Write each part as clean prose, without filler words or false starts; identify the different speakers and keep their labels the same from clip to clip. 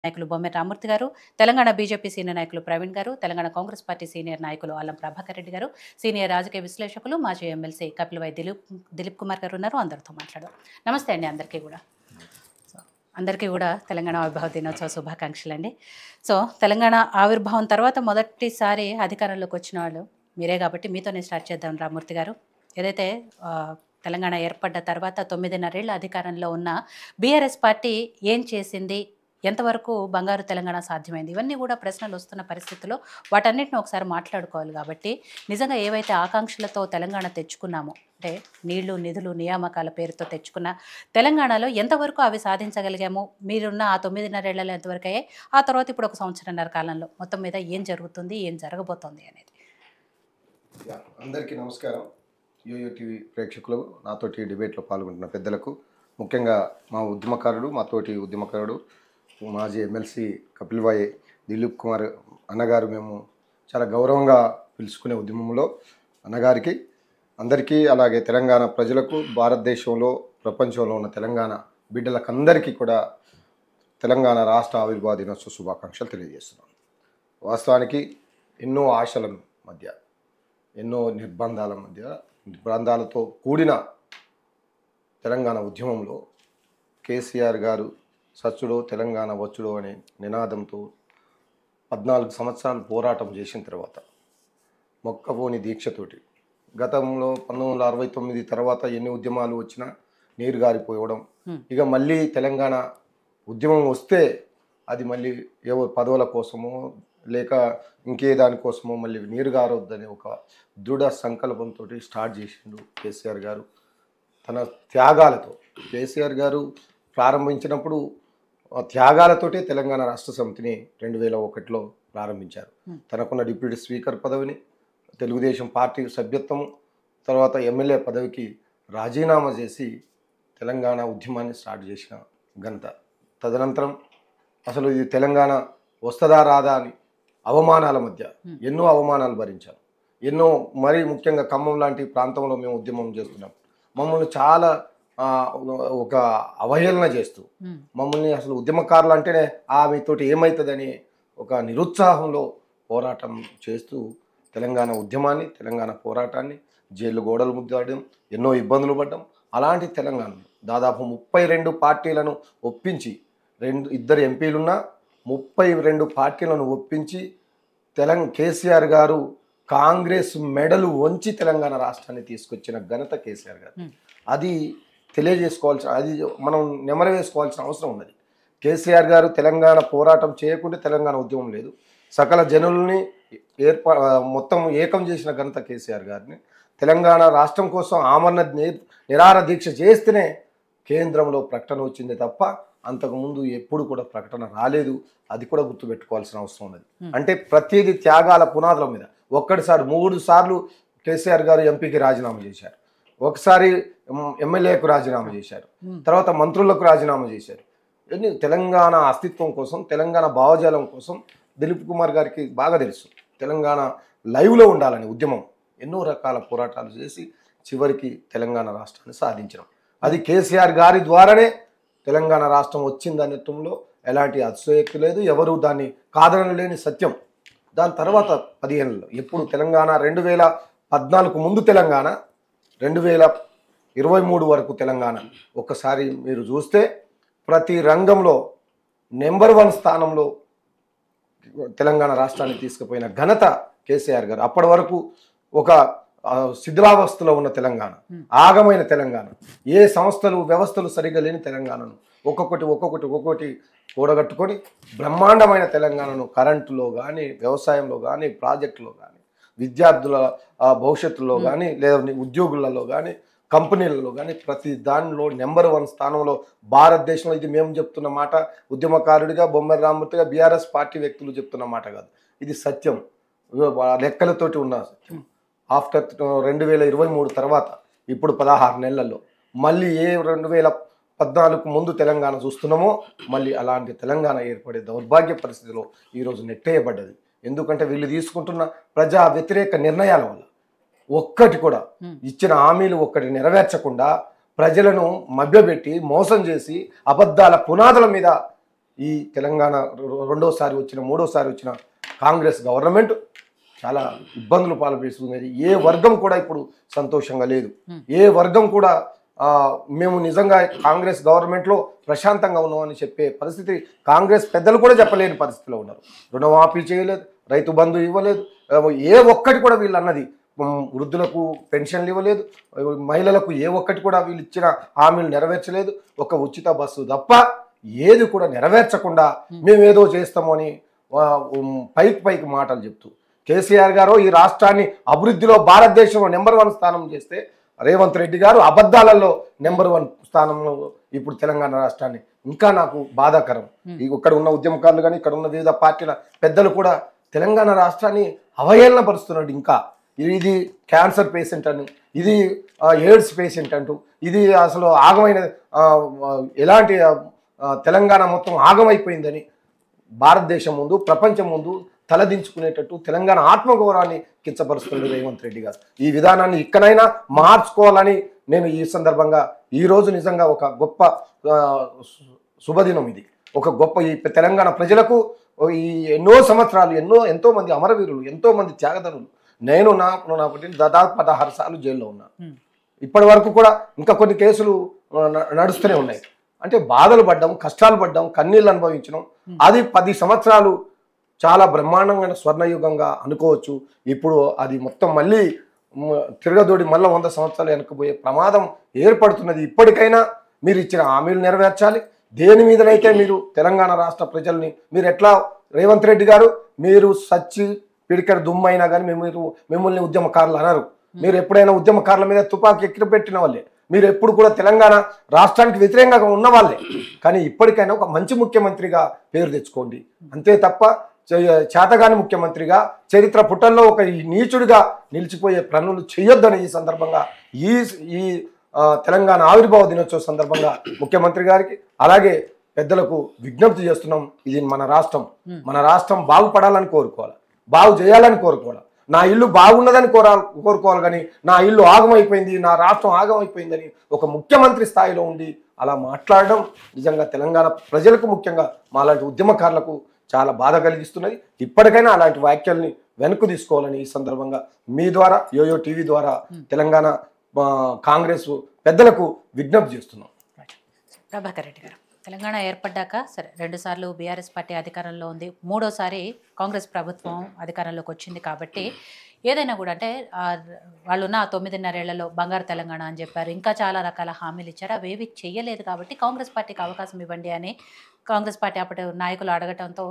Speaker 1: నాయకులు బొమ్మె రామూర్తి గారు, Telangana BJP senior నాయకులు ప్రవీణ్ గారు, తెలంగాణ కాంగ్రెస్ పార్టీ సీనియర్ నాయకులు అల్లం ప్రభాకర్ రెడ్డి గారు, సీనియర్ రాజకీయ విశ్లేషకులు మాజీ ఎమ్మెల్సీ కపిలవాయి దిలీప్ కుమార్ గారు ఉన్నారు. అందరితో మాట్లాడదాం. నమస్తే అండి అందరికీ కూడా. అందరికీ కూడా తెలంగాణ ఆవిర్భావ దినోత్సవ శుభాకాంక్షలు అండి. తెలంగాణ ఆవిర్భావం తర్వాత మొదటిసారి అధికారంలోకి వచ్చిన వాళ్ళు మీరే కాబట్టి మీతోనే స్టార్ట్ చేద్దాం రామూర్తి గారు. ఏదైతే తెలంగాణ ఏర్పడ్డ తర్వాత 9.5 ఏళ్ల అధికారంలో ఉన్న బీఆర్ఎస్ పార్టీ ఏం చేసింది, ఎంతవరకు బంగారు తెలంగాణ సాధ్యమైంది, ఇవన్నీ కూడా ప్రశ్నలు వస్తున్న పరిస్థితుల్లో వాటన్నిటిని ఒకసారి మాట్లాడుకోవాలి. కాబట్టి నిజంగా ఏవైతే ఆకాంక్షలతో తెలంగాణ తెచ్చుకున్నామో, అంటే నీళ్లు నిధులు నియామకాల పేరుతో తెచ్చుకున్న తెలంగాణలో ఎంతవరకు అవి సాధించగలిగాము, మీరున్న ఆ 9.5 ఏళ్లలో ఎంతవరకు అయ్యాయి, ఆ తర్వాత ఇప్పుడు 1 సంవత్సరంన్నర కాలంలో మొత్తం మీద ఏం జరుగుతుంది, ఏం జరగబోతోంది అనేది.
Speaker 2: అందరికీ నమస్కారం. యోయో టీవీ ప్రేక్షకులు, నాతోటి డిబేట్లో పాల్గొంటున్న పెద్దలకు, ముఖ్యంగా మా ఉద్యమకారుడు, మాతోటి ఉద్యమకారుడు మాజీ ఎమ్మెల్సీ కపిలవాయి దిలీప్ కుమార్ అన్నగారు, మేము చాలా గౌరవంగా పిలుచుకునే ఉద్యమంలో అన్నగారికి, అందరికీ, అలాగే తెలంగాణ ప్రజలకు, భారతదేశంలో ప్రపంచంలో ఉన్న తెలంగాణ బిడ్డలకందరికీ కూడా తెలంగాణ రాష్ట్ర ఆవిర్భావ దినోత్సవ శుభాకాంక్షలు తెలియజేస్తున్నాను. వాస్తవానికి ఎన్నో ఆశల మధ్య, ఎన్నో నిర్బంధాలతో కూడిన తెలంగాణ ఉద్యమంలో కేసీఆర్ గారు సచ్చుడో తెలంగాణ వచ్చుడో అనే నినాదంతో 14 సంవత్సరాలు పోరాటం చేసిన తర్వాత, మొక్కవోని దీక్షతోటి, గతంలో 1969 తర్వాత ఎన్ని ఉద్యమాలు వచ్చినా నీరు గారిపోవడం, ఇక మళ్ళీ తెలంగాణ ఉద్యమం వస్తే అది మళ్ళీ ఏవో పదవుల కోసమో లేక ఇంకే దానికోసమో మళ్ళీ నీరు గారొద్దని ఒక దృఢ సంకల్పంతో స్టార్ట్ చేసిండు కేసీఆర్ గారు. తన త్యాగాలతో కేసీఆర్ గారు ప్రారంభించినప్పుడు త్యాగాలతోటే తెలంగాణ రాష్ట్ర సమితిని 2001లో ప్రారంభించారు. తనకున్న డిప్యూటీ స్పీకర్ పదవిని, తెలుగుదేశం పార్టీ సభ్యత్వం, తర్వాత ఎమ్మెల్యే పదవికి రాజీనామా చేసి తెలంగాణ ఉద్యమాన్ని స్టార్ట్ చేసిన ఘనత. తదనంతరం అసలు ఇది తెలంగాణ వస్తుందా రాదా అని అవమానాల మధ్య ఎన్నో అవమానాలు భరించాం. ఎన్నో, మరీ ముఖ్యంగా ఖమ్మం లాంటి ప్రాంతంలో మేము ఉద్యమం చేస్తున్నాం. మమ్మల్ని చాలా ఒక అవహేళన చేస్తూ, మమ్మల్ని అసలు ఉద్యమకారులు అంటేనే మీతోటి ఏమవుతుందని ఒక నిరుత్సాహంలో పోరాటం చేస్తూ తెలంగాణ ఉద్యమాన్ని, తెలంగాణ పోరాటాన్ని, జైలు గోడలు ముద్దాడడం, ఎన్నో ఇబ్బందులు పడ్డాం. అలాంటి తెలంగాణలో దాదాపు 32 పార్టీలను ఒప్పించి, 2 ఎంపీలున్నా 32 పార్టీలను ఒప్పించి కేసీఆర్ గారు కాంగ్రెస్ మెడలు వంచి తెలంగాణ రాష్ట్రాన్ని తీసుకొచ్చిన ఘనత కేసీఆర్ గారు. అది అది మనం నెమరు వేసుకోవాల్సిన అవసరం ఉన్నది. కేసీఆర్ గారు తెలంగాణ పోరాటం చేయకుంటే తెలంగాణ ఉద్యమం లేదు. సకల జనుల్ని మొత్తం ఏకం చేసిన ఘనత కేసీఆర్ గారిని. తెలంగాణ రాష్ట్రం కోసం ఆమరణ నిరాహార దీక్ష చేస్తేనే కేంద్రంలో ప్రకటన వచ్చింది తప్ప అంతకుముందు ఎప్పుడు కూడా ప్రకటన రాలేదు. అది కూడా గుర్తుపెట్టుకోవాల్సిన అవసరం ఉన్నది. అంటే ప్రతిదీ త్యాగాల పునాదుల మీద. 3 సార్లు కేసీఆర్ గారు ఎంపీకి రాజీనామా చేశారు, ఒకసారి ఎమ్మెల్యేకు రాజీనామా చేశారు, తర్వాత మంత్రులకు రాజీనామా చేశారు. తెలంగాణ అస్తిత్వం కోసం, తెలంగాణ భావజాలం కోసం దిలీప్ కుమార్ గారికి బాగా తెలుసు. తెలంగాణ లైవ్లో ఉండాలని ఉద్యమం ఎన్నో రకాల పోరాటాలు చేసి చివరికి తెలంగాణ రాష్ట్రాన్ని సాధించడం. అది కేసీఆర్ గారి ద్వారానే తెలంగాణ రాష్ట్రం వచ్చిందనటంలో ఎలాంటి అతిశయోక్తి లేదు. ఎవరు దాన్ని కాదనలేని సత్యం. దాని తర్వాత 15 ఏళ్ళలో ఎప్పుడు తెలంగాణ 2014 ముందు తెలంగాణ, 2023 వరకు తెలంగాణ ఒక్కసారి మీరు చూస్తే ప్రతి రంగంలో నెంబర్ 1 స్థానంలో తెలంగాణ రాష్ట్రాన్ని తీసుకుపోయిన ఘనత కేసీఆర్ గారు. అప్పటి వరకు ఒక శిథిలావస్థలో ఉన్న తెలంగాణ, ఆగమైన తెలంగాణ, ఏ సంస్థలు వ్యవస్థలు సరిగ్గా లేని తెలంగాణను ఒక్కొక్కటి కూడగట్టుకొని బ్రహ్మాండమైన తెలంగాణను కరెంటులో కానీ, వ్యవసాయంలో కానీ, ప్రాజెక్టులో కానీ, విద్యార్థుల భవిష్యత్తులో కానీ, లేదా ఉద్యోగులలో కానీ, కంపెనీలలో కానీ ప్రతి దానిలో నెంబర్ 1 స్థానంలో భారతదేశంలో. ఇది మేము చెప్తున్న మాట, ఉద్యమకారుడిగా బొమ్మె రామూర్తిగా బీఆర్ఎస్ పార్టీ వ్యక్తులు చెప్తున్న మాట కాదు, ఇది సత్యం, లెక్కలతోటి ఉన్న సత్యం. ఆఫ్టర్ 2023 తర్వాత ఇప్పుడు 16 నెలల్లో మళ్ళీ 2014 ముందు తెలంగాణ చూస్తున్నామో మళ్ళీ అలాంటి తెలంగాణ ఏర్పడే దౌర్భాగ్య పరిస్థితిలో ఈరోజు నెట్టేయబడ్డది. ఎందుకంటే వీళ్ళు తీసుకుంటున్న ప్రజా వ్యతిరేక నిర్ణయాల వల్ల ఒక్కటి కూడా ఇచ్చిన హామీలు ఒక్కటి నెరవేర్చకుండా ప్రజలను మభ్యపెట్టి మోసం చేసి అబద్ధాల పునాదుల మీద ఈ తెలంగాణ రెండోసారి వచ్చిన మూడోసారి వచ్చిన కాంగ్రెస్ గవర్నమెంట్ చాలా ఇబ్బందులు పాల్పేస్తున్నది. ఏ వర్గం కూడా ఇప్పుడు సంతోషంగా లేదు. ఏ వర్గం కూడా మేము నిజంగా కాంగ్రెస్ గవర్నమెంట్లో ప్రశాంతంగా ఉన్నామని చెప్పే పరిస్థితి కాంగ్రెస్ పెద్దలు కూడా చెప్పలేని పరిస్థితిలో ఉన్నారు. రుణమాఫీ చేయలేదు, రైతు బంధు ఇవ్వలేదు, ఏ ఒక్కటి కూడా వీళ్ళు అన్నది, వృద్ధులకు పెన్షన్లు ఇవ్వలేదు, మహిళలకు ఏ ఒక్కటి కూడా వీళ్ళు ఇచ్చిన హామీలు నెరవేర్చలేదు. ఒక ఉచిత బస్సు తప్ప ఏది కూడా నెరవేర్చకుండా మేమేదో చేస్తాము అని పైకి మాటలు చెప్తూ కేసీఆర్ గారు ఈ రాష్ట్రాన్ని అభివృద్ధిలో భారతదేశంలో నెంబర్ 1 స్థానం చేస్తే రేవంత్ రెడ్డి గారు అబద్ధాలలో నెంబర్ 1 స్థానంలో ఇప్పుడు తెలంగాణ రాష్ట్రాన్ని, ఇంకా నాకు బాధాకరం. ఇక్కడ ఉన్న ఉద్యమకారులు కానీ ఇక్కడ ఉన్న వివిధ పార్టీల పెద్దలు కూడా తెలంగాణ రాష్ట్రాన్ని అవహేళనపరుస్తున్నాడు. ఇంకా ఇది క్యాన్సర్ పేషెంట్ అని, ఇది ఎయిడ్స్ పేషెంట్ అంటూ, ఇది అసలు ఆగమైన ఎలాంటి తెలంగాణ మొత్తం ఆగమైపోయిందని భారతదేశం ముందు ప్రపంచం ముందు తలదించుకునేటట్టు తెలంగాణ ఆత్మగౌరవాన్ని కించపరుస్తుంది రేవంత్ రెడ్డి గారు. ఈ విధానాన్ని ఇక్కడైనా మార్చుకోవాలని నేను ఈ సందర్భంగా ఈరోజు నిజంగా ఒక గొప్ప శుభదినం ఇది. ఒక గొప్ప ఈ తెలంగాణ ప్రజలకు ఈ ఎన్నో సంవత్సరాలు ఎంతో మంది అమరవీరులు, ఎంతో మంది త్యాగదనులు, నేను దాదాపు 16 సార్లు జైల్లో ఉన్నా. ఇప్పటి వరకు కూడా ఇంకా కొన్ని కేసులు నడుస్తూనే ఉన్నాయి. అంటే బాధలు పడ్డాం, కష్టాలు పడ్డాం, కన్నీళ్ళు అనుభవించడం. అది 10 సంవత్సరాలు చాలా బ్రహ్మాండంగా స్వర్ణయుగంగా అనుకోవచ్చు. ఇప్పుడు అది మొత్తం మళ్ళీ తిరగదోడి మళ్ళీ 100 సంవత్సరాలు వెనకపోయే ప్రమాదం ఏర్పడుతున్నది. ఇప్పటికైనా మీరు ఇచ్చిన హామీలు నెరవేర్చాలి. దేని మీదనైతే మీరు తెలంగాణ రాష్ట్ర ప్రజల్ని మీరు ఎట్లా రేవంత్ రెడ్డి గారు మీరు సచ్చి పిడికడ దుమ్మైనా కానీ మిమ్మల్ని ఉద్యమకారులు అనరు. మీరు ఎప్పుడైనా ఉద్యమకారుల మీద తుపాకీ ఎక్కిపెట్టిన వాళ్ళే, మీరు ఎప్పుడు కూడా తెలంగాణ రాష్ట్రానికి వ్యతిరేకంగా ఉన్న వాళ్ళే. కానీ ఇప్పటికైనా ఒక మంచి ముఖ్యమంత్రిగా పేరు తెచ్చుకోండి. అంతే తప్ప చేతగాని ముఖ్యమంత్రిగా చరిత్ర పుటల్లో ఒక నీచుడిగా నిలిచిపోయే పనులు చేయొద్దని ఈ సందర్భంగా ఈ తెలంగాణ ఆవిర్భావ దినోత్సవ సందర్భంగా ముఖ్యమంత్రి గారికి అలాగే పెద్దలకు విజ్ఞప్తి చేస్తున్నాం. ఇది మన రాష్ట్రం, మన రాష్ట్రం బాగుపడాలని కోరుకోవాలి, బాగు చేయాలని కోరుకోవాలి. నా ఇల్లు బాగున్నదని కోరుకోవాలి. కానీ నా ఇల్లు ఆగమైపోయింది, నా రాష్ట్రం ఆగమైపోయిందని ఒక ముఖ్యమంత్రి స్థాయిలో ఉండి అలా మాట్లాడడం నిజంగా తెలంగాణ ప్రజలకు, ముఖ్యంగా మాలాంటి ఉద్యమకారులకు చాలా బాధ కలిగిస్తున్నది. ఇప్పటికైనా అలాంటి వ్యాఖ్యల్ని వెనక్కు తీసుకోవాలని ఈ సందర్భంగా మీ ద్వారా, యోయో టీవీ ద్వారా తెలంగాణ కాంగ్రెస్ పెద్దలకు విజ్ఞప్తి చేస్తున్నాం.
Speaker 1: ప్రభాకర్ రెడ్డి గారు, తెలంగాణ ఏర్పడ్డాక సరే 2 సార్లు బీఆర్ఎస్ పార్టీ అధికారంలో ఉంది, 3వసారి కాంగ్రెస్ ప్రభుత్వం అధికారంలోకి వచ్చింది. కాబట్టి ఏదైనా కూడా అంటే వాళ్ళున్న 9.5 ఏళ్లలో బంగారు తెలంగాణ అని చెప్పారు, ఇంకా చాలా రకాల హామీలు ఇచ్చారు, అవేవి చేయలేదు. కాబట్టి కాంగ్రెస్ పార్టీకి అవకాశం ఇవ్వండి అని కాంగ్రెస్ పార్టీ అప్పటి నాయకులు అడగటంతో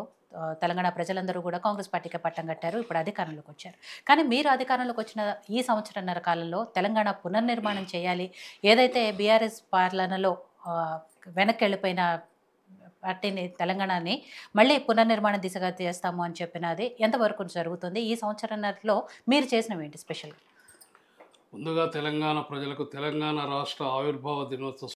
Speaker 1: తెలంగాణ ప్రజలందరూ కూడా కాంగ్రెస్ పార్టీకి పట్టం కట్టారు. ఇప్పుడు అధికారంలోకి వచ్చారు. కానీ మీరు అధికారంలోకి వచ్చిన ఈ సంవత్సరన్నర కాలంలో తెలంగాణ పునర్నిర్మాణం చేయాలి, ఏదైతే బీఆర్ఎస్ పాలనలో వెనక్కి వెళ్ళిపోయిన పార్టీని తెలంగాణని మళ్ళీ పునర్నిర్మాణ దిశగా చేస్తాము అని చెప్పినది ఎంతవరకు జరుగుతుంది? ఈ సంవత్సరన్నరలో మీరు చేసినవి ఏంటి స్పెషల్గా?
Speaker 3: ముందుగా తెలంగాణ ప్రజలకు తెలంగాణ రాష్ట్ర ఆవిర్భావ దినోత్సవ